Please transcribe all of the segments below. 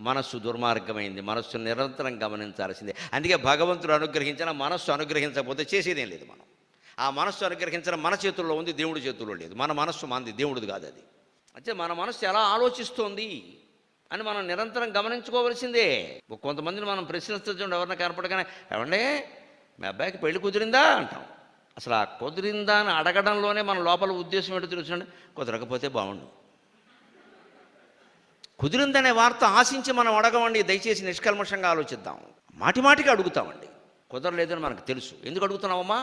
మనస్సు దుర్మార్గమైంది. మనస్సును నిరంతరం గమనించాల్సిందే. అందుకే భగవంతుడు అనుగ్రహించిన మనస్సు అనుగ్రహించకపోతే చేసేదేం లేదు. మనం ఆ మనస్సు అనుగ్రహించడం మన చేతుల్లో ఉంది, దేవుడి చేతుల్లో లేదు. మన మనస్సు మనది, దేవుడిది కాదు అది. అంటే మన మనస్సు ఎలా ఆలోచిస్తోంది అని మనం నిరంతరం గమనించుకోవాల్సిందే. కొంతమందిని మనం ప్రశ్నిస్తుంటాం, ఎవరిని కనపడగానే, ఏమంటే మీ అబ్బాయికి పెళ్లి కుదిరిందా అంటాం. అసలు ఆ కుదిరిందా అని అడగడంలోనే మన లోపల ఉద్దేశం ఏంటో తెలుసండి, కుదరకపోతే బాగుండు. కుదిరిందనే వార్త ఆశించి మనం అడగమండి. దయచేసి నిష్కల్మషంగా ఆలోచిద్దాం. మాటిమాటికి అడుగుతామండి. కుదరలేదని మనకు తెలుసు. ఎందుకు అడుగుతున్నామమ్మా?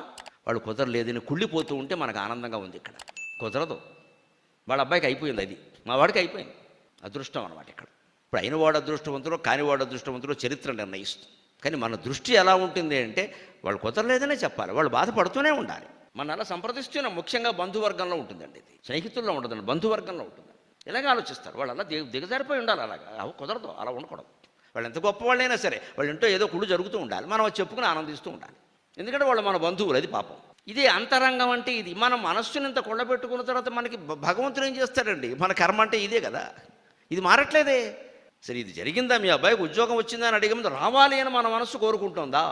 వాడు కుదరలేదని కుళ్ళిపోతూ ఉంటే మనకు ఆనందంగా ఉంది. ఇక్కడ కుదరదు. వాళ్ళ అబ్బాయికి అయిపోయింది, అది మా వాడికి అయిపోయింది. అదృష్టం అన్నమాట. ఇక్కడ ఇప్పుడు అయిన వాడు అదృష్టవంతుడు, కాని వాడు అదృష్టవంతుడు చరిత్ర నిర్ణయిస్తుంది. కానీ మన దృష్టి ఎలా ఉంటుంది అంటే, వాళ్ళు కుదరలేదనే చెప్పాలి. వాళ్ళు బాధపడుతూనే ఉండాలి. మన అలా సంప్రదిస్తూనే, ముఖ్యంగా బంధువర్గంలో ఉంటుందండి ఇది. స్నేహితుల్లో ఉండదండి, బంధువర్గంలో ఉంటుంది. ఇలాగే ఆలోచిస్తారు వాళ్ళు. అలా దిగజారిపోయి ఉండాలి. అలాగా అవి కుదరదు, అలా ఉండకూడదు. వాళ్ళు ఎంత గొప్ప వాళ్ళైనా సరే వాళ్ళ ఇంట్లో ఏదో కుళ్ళు జరుగుతూ ఉండాలి. మనం చెప్పుకుని ఆనందిస్తూ ఉండాలి. ఎందుకంటే వాళ్ళు మన బంధువులు, అది పాపం. ఇదే అంతరంగం అంటే ఇది. మనం మనస్సుని ఇంత కొండబెట్టుకున్న తర్వాత మనకి భగవంతుడు ఏం చేస్తాడండి? మన కర్మ అంటే ఇదే కదా. ఇది మారట్లేదే. సరే, ఇది జరిగిందా, మీ అబ్బాయికి ఉద్యోగం వచ్చిందా అని అడిగే ముందు రావాలి అని మన మనస్సు కోరుకుంటుందా?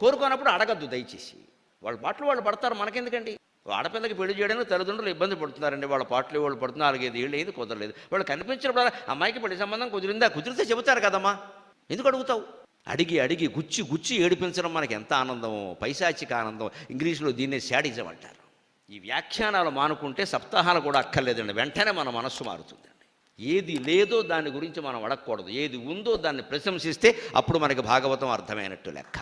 కోరుకున్నప్పుడు అడగద్దు దయచేసి. వాళ్ళ పాటలు వాళ్ళు పడతారు, మనకెందుకండి? ఆడపిల్లకి పెళ్లి చేయడానికి తల్లిదండ్రులు ఇబ్బంది పడుతున్నారండి. వాళ్ళ పాటలు వాళ్ళు పడుతున్నారు. 4-5 ఏళ్ళు ఏది కుదరలేదు. వాళ్ళు కనిపించినప్పుడు అమ్మాయికి పెళ్లి సంబంధం కుదిరిందా? కుదిరితే చెబుతారు కదమ్మా. ఎందుకు అడుగుతావు? అడిగి అడిగి గుచ్చి ఏడిపించడం మనకి ఎంత ఆనందమో, పైశాచిక ఆనందం. ఇంగ్లీష్లో దీన్నే శాడిజం అంటారు. ఈ వ్యాఖ్యానాలు మానుకుంటే సప్తాహాలు కూడా అక్కర్లేదండి. వెంటనే మన మనస్సు మారుతుందండి. ఏది లేదో దాని గురించి మనం అడగకూడదు. ఏది ఉందో దాన్ని ప్రశంసిస్తే అప్పుడు మనకి భాగవతం అర్థమైనట్టు లెక్క.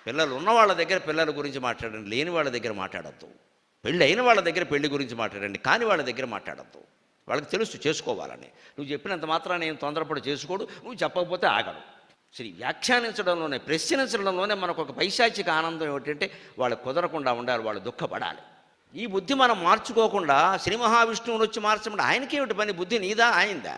పిల్లలు ఉన్న వాళ్ళ దగ్గర పిల్లల గురించి మాట్లాడండి, లేని వాళ్ళ దగ్గర మాట్లాడద్దు. పెళ్ళి అయిన వాళ్ళ దగ్గర పెళ్లి గురించి మాట్లాడండి, కాని వాళ్ళ దగ్గర మాట్లాడద్దు. వాళ్ళకి తెలుసు చేసుకోవాలని. నువ్వు చెప్పినంత మాత్రాన్ని ఏం తొందరపడి చేసుకోడు, నువ్వు చెప్పకపోతే ఆగడు. సరే, వ్యాఖ్యానించడంలోనే, ప్రశ్నించడంలోనే మనకు ఒక పైశాచిక ఆనందం ఏమిటంటే, వాళ్ళు కుదరకుండా ఉండాలి, వాళ్ళు దుఃఖపడాలి. ఈ బుద్ధి మనం మార్చుకోకుండా శ్రీ మహావిష్ణువుని వచ్చి మార్చమంటే ఆయనకేమిటి పని? బుద్ధి నీదా ఆయనదా?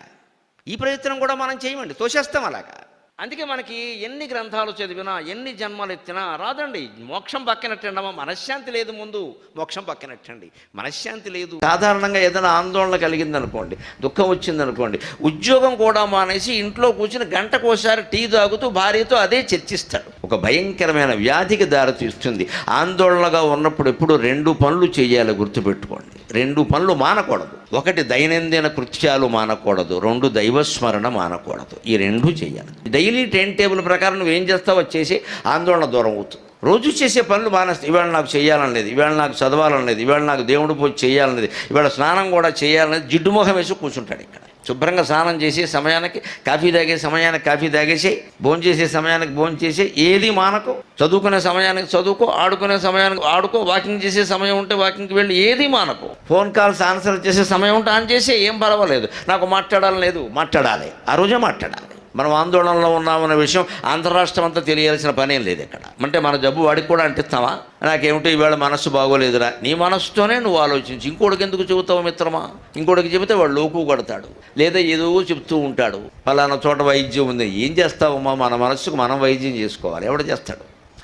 ఈ ప్రయత్నం కూడా మనం చేయమండి, తోసేస్తాం అలాగా. అందుకే మనకి ఎన్ని గ్రంథాలు చదివినా, ఎన్ని జన్మలు ఎత్తినా రాదండి. మోక్షం పక్కనట్టండమా, మనశ్శాంతి లేదు. ముందు మోక్షం పక్కనట్టండి, మనశ్శాంతి లేదు. సాధారణంగా ఏదైనా ఆందోళన కలిగిందనుకోండి, దుఃఖం వచ్చిందనుకోండి, ఉద్యోగం కూడా మానేసి ఇంట్లో కూర్చుని గంటకోసారి టీ తాగుతూ భార్యతో అదే చర్చిస్తాడు. ఒక భయంకరమైన వ్యాధికి దారితీస్తుంది. ఆందోళనగా ఉన్నప్పుడు ఎప్పుడు 2 పనులు చేయాలి, గుర్తుపెట్టుకోండి. 2 పనులు మానకూడదు. 1 దైనందిన కృత్యాలు మానకూడదు, 2 దైవస్మరణ మానకూడదు. ఈ 2 చేయాలి. డైలీ టైం టేబుల్ ప్రకారం నువ్వేం చేస్తావో చేసి ఆందోళన దూరం అవుతుంది. రోజు చేసే పనులు మానేస్తే, ఇవాళ నాకు చేయాలని లేదు, ఇవాళ నాకు చదవాలని లేదు, ఇవాళ నాకు దేవుడు పూజ చేయాలని లేదు, ఇవాళ స్నానం కూడా చేయాలనేది జిడ్డు మొహం వేసి కూర్చుంటాడు. ఇక్కడ శుభ్రంగా స్నానం చేసే సమయానికి కాఫీ తాగే సమయానికి కాఫీ తాగేసి, భోజనం చేసే సమయానికి భోజనం చేసి, ఏది మానకు. చదువుకునే సమయానికి చదువుకో, ఆడుకునే సమయానికి ఆడుకో, వాకింగ్ చేసే సమయం ఉంటే వాకింగ్కి వెళ్ళి, ఏది మానకు. ఫోన్ కాల్స్ ఆన్సర్ చేసే సమయం ఉంటే ఆన్ చేసి, ఏం పర్వాలేదు. నాకు మాట్లాడాలని లేదు, మాట్లాడాలి, ఆ రోజే మాట్లాడాలి. మనం ఆందోళనలో ఉన్నామన్న విషయం అంతరాష్ట్రం అంతా తెలియాల్సిన పనేం లేదు ఇక్కడ. అంటే మన జబ్బు వాడికి కూడా అంటిస్తావా? నాకేమిటో ఈవేళ మనస్సు బాగోలేదురా, నీ మనస్సుతోనే నువ్వు ఆలోచించి. ఇంకోటికి ఎందుకు చెబుతావు మిత్రమా? ఇంకోటికి చెబితే వాడు లోకు కడతాడు, లేదా ఏదో చెప్తూ ఉంటాడు, ఫలానా చోట వైద్యం ఉంది. ఏం చేస్తావమ్మా? మన మనస్సుకు మనం వైద్యం చేసుకోవాలి, ఎవడు చేస్తాడు?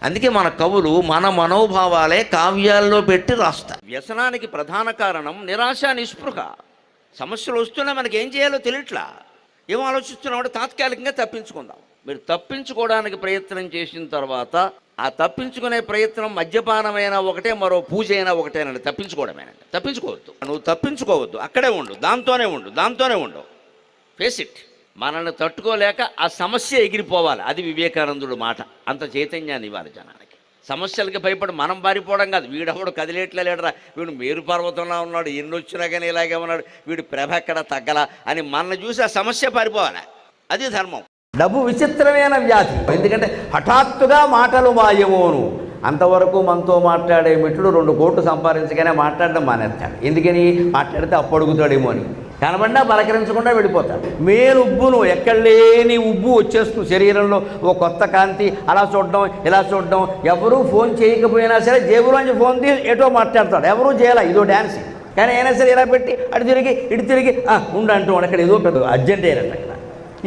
అందుకే మన కవులు మన మనోభావాలే కావ్యాల్లో పెట్టి రాస్తారు. వ్యసనానికి ప్రధాన కారణం నిరాశ, నిస్పృహ. సమస్యలు వస్తున్నా మనకి ఏం చేయాలో తెలియట్లా. ఏం ఆలోచిస్తున్నామంటే తాత్కాలికంగా తప్పించుకుందాం. మీరు తప్పించుకోవడానికి ప్రయత్నం చేసిన తర్వాత, ఆ తప్పించుకునే ప్రయత్నం మద్యపానమైనా ఒకటే, మరో పూజ అయినా ఒకటేనండి. తప్పించుకోవడమేనండి. తప్పించుకోవద్దు, నువ్వు తప్పించుకోవద్దు, అక్కడే ఉండు, దాంతోనే ఉండు. Face it. మనల్ని తట్టుకోలేక ఆ సమస్య ఎగిరిపోవాలి. అది వివేకానందుడు మాట. అంత చైతన్యాన్ని ఇవ్వాలి జనానికి. సమస్యలకి భయపడి మనం పారిపోవడం కాదు. వీడెవడు కదిలేట్లే లేడరా, వీడు మేరు పర్వతంలో ఉన్నాడు, ఎన్ని వచ్చినా కానీ ఇలాగే ఉన్నాడు, వీడు ప్రభ ఎక్కడ తగ్గలా అని మన చూసి ఆ సమస్య పారిపోవాలి. అది ధర్మం. డబ్బు విచిత్రమైన వ్యాధి. ఎందుకంటే హఠాత్తుగా మాటలు మాయమోను. అంతవరకు మనతో మాట్లాడే మిత్రుడు 2 కోట్లు సంపాదించగానే మాట్లాడడం మానేస్తాడు. ఎందుకని? మాట్లాడితే అప్పు అడుగుతాడేమో అని. కనబడినా పలకరించకుండా వెళ్ళిపోతాడు. మేలుబ్బును, ఎక్కడ లేని ఉబ్బు వచ్చేస్తుంది శరీరంలో. ఓ కొత్త కాంతి. అలా చూడడం, ఇలా చూడడం. ఎవరూ ఫోన్ చేయకపోయినా సరే జేబులోంచి ఫోన్ తీసి ఏటో మాట్లాడతాడు. ఎవరూ చేయాలి, ఇదో డ్యాన్స్. కానీ అయినా సరే ఇలా పెట్టి అటు తిరిగి ఇటు తిరిగి ఉండు అంటూ అక్కడ ఏదో పెద్ద అర్జెంట్ అయినట్టు. అక్కడ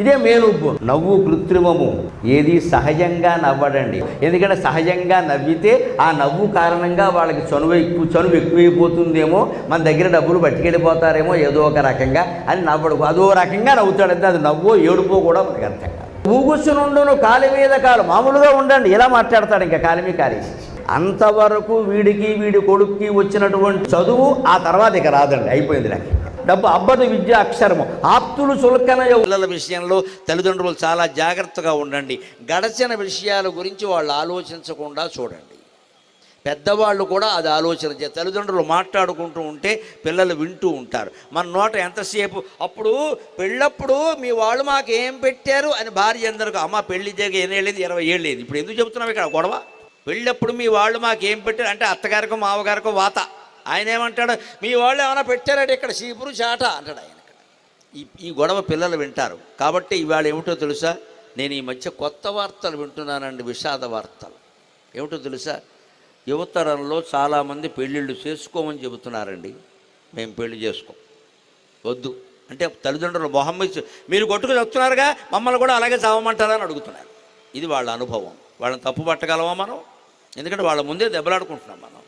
ఇదే మేలుబ్బు. నవ్వు కృత్రిమము, ఏది సహజంగా నవ్వడండి. ఎందుకంటే సహజంగా నవ్వితే ఆ నవ్వు కారణంగా వాళ్ళకి చనువు ఎక్కువైపోతుందేమో, మన దగ్గర డబ్బులు పట్టుకెళ్ళిపోతారేమో ఏదో ఒక రకంగా అని నవ్వడు. అదో రకంగా నవ్వుతాడంటే అది నవ్వో ఏడుపో కూడా మనకు అర్థం కాదు. ఊగుసునుండును కాలి మీద కాలు, మామూలుగా ఉండండి ఇలా మాట్లాడతాడు, ఇంకా కాలిమీ కాలేసి. అంతవరకు వీడి కొడుక్కి వచ్చినటువంటి చదువు ఆ తర్వాత ఇక రాదండి, అయిపోయింది లెక్క. డబ్బు అబ్బదు విద్య అక్షరము, ఆప్తులు చులకన. పిల్లల విషయంలో తల్లిదండ్రులు చాలా జాగ్రత్తగా ఉండండి. గడచిన విషయాల గురించి వాళ్ళు ఆలోచించకుండా చూడండి. పెద్దవాళ్ళు కూడా అది ఆలోచన చేస్తారు. తల్లిదండ్రులు మాట్లాడుకుంటూ ఉంటే పిల్లలు వింటూ ఉంటారు. మన నోట ఎంతసేపు అప్పుడు పెళ్ళప్పుడు మీ వాళ్ళు మాకు ఏం పెట్టారు అని భార్య అందరికీ, అమ్మ పెళ్లి జరిగి 8 ఏళ్ళేది 20 ఏళ్ళేది, ఇప్పుడు ఎందుకు చెబుతున్నాం ఇక్కడ గొడవ? పెళ్ళప్పుడు మీ వాళ్ళు మాకు ఏం పెట్టారు అంటే అత్తగారికో మావగారికో వాత. ఆయన ఏమంటాడు, మీ వాళ్ళు ఏమైనా పెట్టారంటే ఇక్కడ చీపురు చాట అంటాడు ఆయన. ఈ గొడవ పిల్లలు వింటారు. కాబట్టి ఇవాళ ఏమిటో తెలుసా, నేను ఈ మధ్య కొత్త వార్తలు వింటున్నానండి, విషాద వార్తలు. ఏమిటో తెలుసా, యువతరంలో చాలామంది పెళ్ళిళ్ళు చేసుకోమని చెబుతున్నారండి. మేము పెళ్లి చేసుకోం, వద్దు అంటే తల్లిదండ్రులు మొహం ఇచ్చి మీరు కొట్టుకు చెప్తున్నారుగా, మమ్మల్ని కూడా అలాగే చావమంటారని అడుగుతున్నారు. ఇది వాళ్ళ అనుభవం. వాళ్ళని తప్పు పట్టగలమా మనం? ఎందుకంటే వాళ్ళ ముందే దెబ్బలాడుకుంటున్నాం మనం,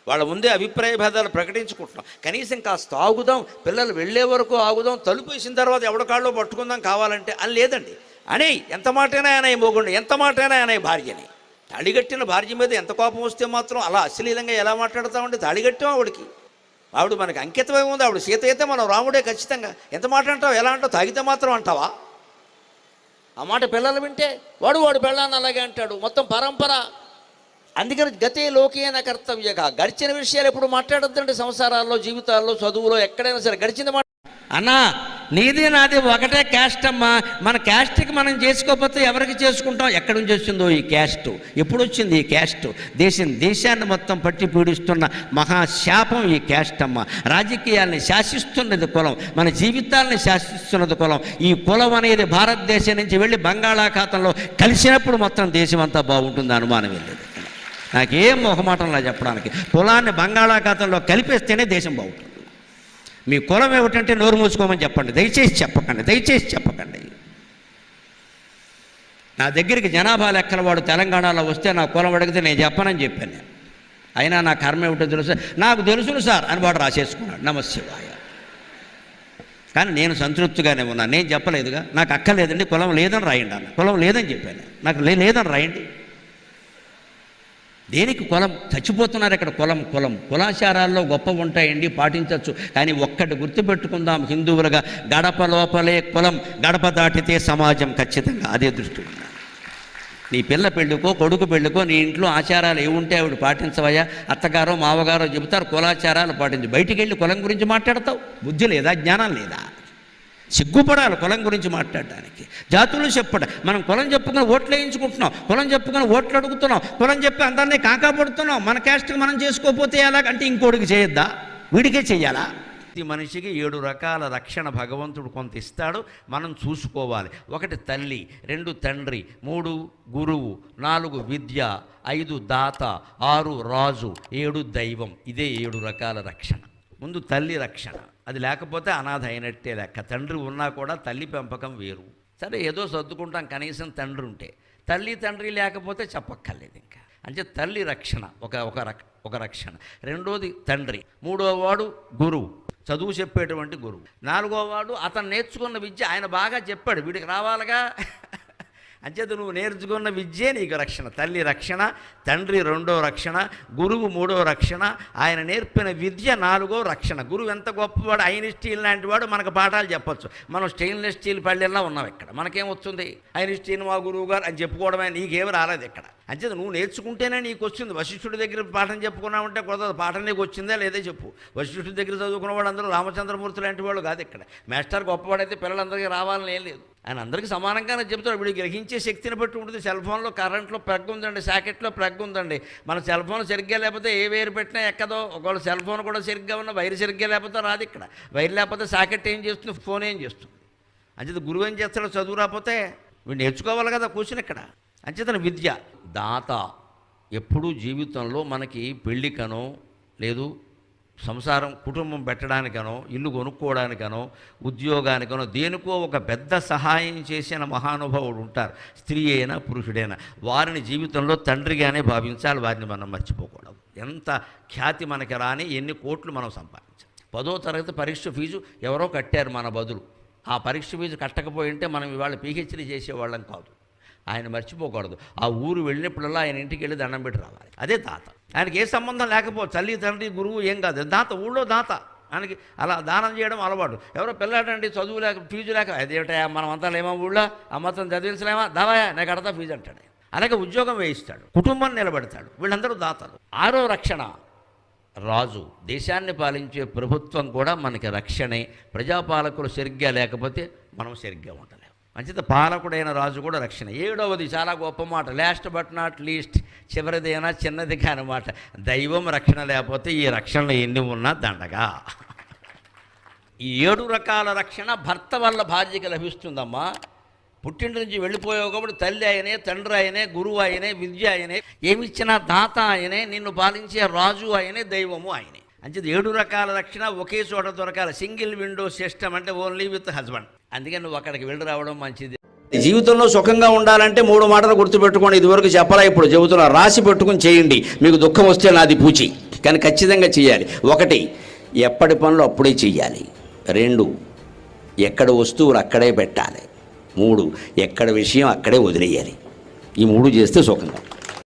వాళ్ళ ముందే అభిప్రాయ భేదాలు ప్రకటించుకుంటున్నాం. కనీసం కాస్త ఆగుదాం, పిల్లలు వెళ్ళే వరకు ఆగుదాం, తలుపు వేసిన తర్వాత ఎవడ కాళ్ళలో పట్టుకుందాం కావాలంటే అని లేదండి. అని ఎంత మాటైనా ఆయన మొగుండి, ఎంత మాటైనా ఆయన భార్యని. తాళిగట్టిన భార్య మీద ఎంత కోపం వస్తే మాత్రం అలా అశ్లీలంగా ఎలా మాట్లాడతామంటే, తాళిగట్టాం ఆవిడకి, ఆవిడ మనకి అంకితమై ఉంది. ఆవిడ సీత అయితే మనం రాముడే ఖచ్చితంగా. ఎంత మాట అంటావు, ఎలా అంటావు, తాగితే మాత్రం అంటావా? ఆ మాట పిల్లలు వింటే వాడు పెళ్ళాన్ని అలాగే అంటాడు, మొత్తం పరంపర. అందుకని గతే లోకేన కర్తవ్యగా, గడిచిన విషయాలు ఎప్పుడు మాట్లాడొద్దండి. సంసారాల్లో, జీవితాల్లో, చదువులో, ఎక్కడైనా సరే గడిచింది మాట. అన్నా నీది నాది ఒకటే క్యాస్ట్ అమ్మా, మన క్యాస్ట్కి మనం చేసుకోకపోతే ఎవరికి చేసుకుంటాం? ఎక్కడి నుంచి వచ్చిందో ఈ క్యాస్ట్, ఎప్పుడు వచ్చింది ఈ క్యాస్ట్? దేశాన్ని మొత్తం పట్టి పీడిస్తున్న మహాశాపం ఈ క్యాస్ట్ అమ్మ. రాజకీయాల్ని శాసిస్తున్నది కులం, మన జీవితాలని శాసిస్తున్నది కులం. ఈ కులం అనేది భారతదేశం నుంచి వెళ్ళి బంగాళాఖాతంలో కలిసినప్పుడు మొత్తం దేశం అంతా బాగుంటుంది, అనుమానం వెళ్ళేది. నాకేం మొహమాటంలా చెప్పడానికి, కులాన్ని బంగాళాఖాతంలో కలిపేస్తేనే దేశం బాగుంటుంది. మీ కులం ఏమిటంటే నోరు మూసుకోమని చెప్పండి, దయచేసి చెప్పకండి. నా దగ్గరికి జనాభా లెక్కల వాడు తెలంగాణలో వస్తే నా కులం అడిగితే నేను చెప్పనని చెప్పాను. అయినా నా కర్మ ఏమిటో తెలుసు, నాకు తెలుసును సార్ అని వాడు రాసేసుకున్నాడు, నమశివాయ. కానీ నేను సంతృప్తిగానే ఉన్నాను, నేను చెప్పలేదుగా, నాకు అక్కర్లేదండి కులం లేదని రాయండి అన్న. కులం లేదని చెప్పాను, నాకు లేదని రాయండి. దేనికి కులం? చచ్చిపోతున్నారు ఇక్కడ. కులాచారాల్లో గొప్ప ఉంటాయండి, పాటించవచ్చు. కానీ ఒక్కటి గుర్తుపెట్టుకుందాం, హిందువులుగా గడప లోపలే కులం, గడప దాటితే సమాజం. ఖచ్చితంగా అదే దృష్టి ఉండాలి. నీ పిల్ల పెళ్ళికో కొడుకు పెళ్ళికో నీ ఇంట్లో ఆచారాలు ఏముంటే ఆవిడ పాటించవయ్యా. అత్తగారో మావగారో చెబుతారు కులాచారాలు పాటించు. బయటికి వెళ్ళి కులం గురించి మాట్లాడతావు, బుద్ధి లేదా, జ్ఞానం లేదా? సిగ్గుపడాలి కులం గురించి మాట్లాడడానికి. జాతులు చెప్పడం, మనం కులం చెప్పుకొని ఓట్లు వేయించుకుంటున్నాం, కులం చెప్పుకొని ఓట్లు అడుగుతున్నాం, కులం చెప్పి అందరినీ కాకాపడుతున్నాం. మన క్యాస్ట్కి మనం చేసుకోకపోతే ఎలాగంటే ఇంకోటికి చేయొద్దా, వీడికే చెయ్యాలా? ప్రతి మనిషికి 7 రకాల రక్షణ భగవంతుడు కొంత ఇస్తాడు, మనం చూసుకోవాలి. 1 తల్లి, 2 తండ్రి, 3 గురువు, 4 విద్య, 5 దాత, 6 రాజు, 7 దైవం. ఇదే 7 రకాల రక్షణ. ముందు తల్లి రక్షణ, అది లేకపోతే అనాథ అయినట్టే లెక్క. తండ్రి ఉన్నా కూడా తల్లి పెంపకం వేరు. సరే ఏదో సర్దుకుంటాం, కనీసం తండ్రి ఉంటే. తల్లి తండ్రి లేకపోతే చెప్పక్కర్లేదు ఇంకా. అంటే తల్లి రక్షణ ఒక రక్షణ. 2వది తండ్రి, 3వవాడు గురువు, చదువు చెప్పేటువంటి గురువు, 4వవాడు అతను నేర్చుకున్న విద్య, ఆయన బాగా చెప్పాడు వీడికి రావాలిగా. అంచేత నువ్వు నేర్చుకున్న విద్యే నీకు రక్షణ. తల్లి రక్షణ, తండ్రి 2వ రక్షణ, గురువు 3వ రక్షణ, ఆయన నేర్పిన విద్య 4వ రక్షణ. గురువు ఎంత గొప్పవాడు, ఐన్స్టీన్ లాంటి వాడు మనకు పాఠాలు చెప్పచ్చు. మనం స్టెయిన్లెస్ స్టీల్ పళ్ళెల్లా ఉన్నాం ఇక్కడ. మనకేం వస్తుంది? ఐన్స్టీన్ మా గురువు గారు అని చెప్పుకోవడమే, నీకేమి రాలేదు ఇక్కడ. అంచేత నువ్వు నేర్చుకుంటేనే నీకు వచ్చింది. వశిష్ఠుడి దగ్గర పాఠం చెప్పుకున్నామంటే కుదరదు. పాఠం నీకు వచ్చిందే లేదే చెప్పు. వశిష్ఠుడి దగ్గర చదువుకున్న వాళ్ళు అందరూ రామచంద్రమూర్తి లాంటి వాళ్ళు కాదు ఇక్కడ. మాస్టర్ గొప్పవాడైతే పిల్లలందరికీ రావాలని ఏం లేదు. ఆయన అందరికీ సమానంగానే చెప్తాడు. వీడు గ్రహించే శక్తిని బట్టి ఉంటుంది. సెల్ ఫోన్లో కరెంట్లో ప్లగ్ ఉందండి, సాకెట్లో ప్లగ్ ఉందండి. మన సెల్ ఫోన్ సరిగ్గా లేకపోతే ఏ వైర్ పెట్టినా ఎక్కదో. ఒకవేళ సెల్ ఫోన్ కూడా సరిగ్గా ఉన్న వైర్ సరిగ్గా లేకపోతే రాదు ఇక్కడ. వైర్ లేకపోతే సాకెట్ ఏం చేస్తుంది, ఫోన్ ఏం చేస్తుంది. అంచేత గురువు ఏం చేస్తాడో చదువు రాకపోతే వీడు నేర్చుకోవాలి కదా కూర్చుని ఇక్కడ. అంచేతన విద్య. దాత ఎప్పుడూ జీవితంలో మనకి పెళ్ళికనో లేదు సంసారం కుటుంబం పెట్టడానికనో ఇల్లు కొనుక్కోవడానికనో ఉద్యోగానికనో దేనికో ఒక పెద్ద సహాయం చేసిన మహానుభావుడు ఉంటారు, స్త్రీ అయినా పురుషుడైనా. వారిని జీవితంలో తండ్రిగానే భావించాలి, వారిని మనం మర్చిపోకూడదు. ఎంత ఖ్యాతి మనకి రాని ఎన్ని కోట్లు మనం సంపాదించాలి. 10వ తరగతి పరీక్ష ఫీజు ఎవరో కట్టారు మన బదులు. ఆ పరీక్ష ఫీజు కట్టకపోయి ఉంటే మనం ఇవాళ పీహెచ్డీ చేసేవాళ్ళం కాదు. ఆయన మర్చిపోకూడదు. ఆ ఊరు వెళ్ళినప్పుడల్లా ఆయన ఇంటికి వెళ్ళి దండం పెట్టి రావాలి. అదే దాత. ఆయనకి ఏ సంబంధం లేకపోవచ్చు, తల్లి తండ్రి గురువు ఏం కాదు, దాత, ఊళ్ళో దాత. ఆయనకి అలా దానం చేయడం అలవాటు. ఎవరో పిల్లాడండి చదువు లేక ఫీజు లేక, అదేమిటా మనం అంతా లేమా ఊళ్ళో అమ్మతం చదివించలేమా, దావాయా నాకు కడతా ఫీజు అంటాడు. అలాగే ఉద్యోగం వేయిస్తాడు, కుటుంబం నిలబెడతాడు. వీళ్ళందరూ దాతలు. 6వ రక్షణ రాజు. దేశాన్ని పాలించే ప్రభుత్వం కూడా మనకి రక్షణే. ప్రజాపాలకులు సరిగ్గా లేకపోతే మనం సరిగ్గా ఉండలేము. అంచేత పాలకుడైన రాజు కూడా రక్షణ. 7వది చాలా గొప్ప మాట, లాస్ట్ బట్ నాట్ లీస్ట్, చివరిదైనా చిన్నది కాని మాట, దైవం రక్షణ లేకపోతే ఈ రక్షణలు ఎన్ని ఉన్నా దండగా. ఈ 7 రకాల రక్షణ భర్త వల్ల భార్యకి లభిస్తుందమ్మా. పుట్టింటి నుంచి వెళ్ళిపోయావు కాబట్టి తల్లి ఆయనే, తండ్రి ఆయనే, గురువు ఆయనే, విద్య ఆయనే, ఏమిచ్చినా దాత ఆయనే, నిన్ను పాలించే రాజు ఆయనే, దైవము ఆయనే. అంచేత 7 రకాల రక్షణ ఒకే చోట దొరకాలి. సింగిల్ విండో సిస్టమ్ అంటే ఓన్లీ విత్ హస్బెండ్. అందుకని నువ్వు అక్కడికి వెళ్ళి రావడం మంచిది. జీవితంలో సుఖంగా ఉండాలంటే 3 మాటలు గుర్తుపెట్టుకోండి. ఇదివరకు చెప్పలా, ఇప్పుడు చెబుతున్నా. రాసి పెట్టుకుని చేయండి. మీకు దుఃఖం వస్తే నాది పూచి, కానీ ఖచ్చితంగా చేయాలి. 1, ఎప్పటి పనులు అప్పుడే చెయ్యాలి. 2, ఎక్కడ వస్తువులు అక్కడే పెట్టాలి. 3, ఎక్కడ విషయం అక్కడే వదిలేయాలి. ఈ 3 చేస్తే సుఖంగా.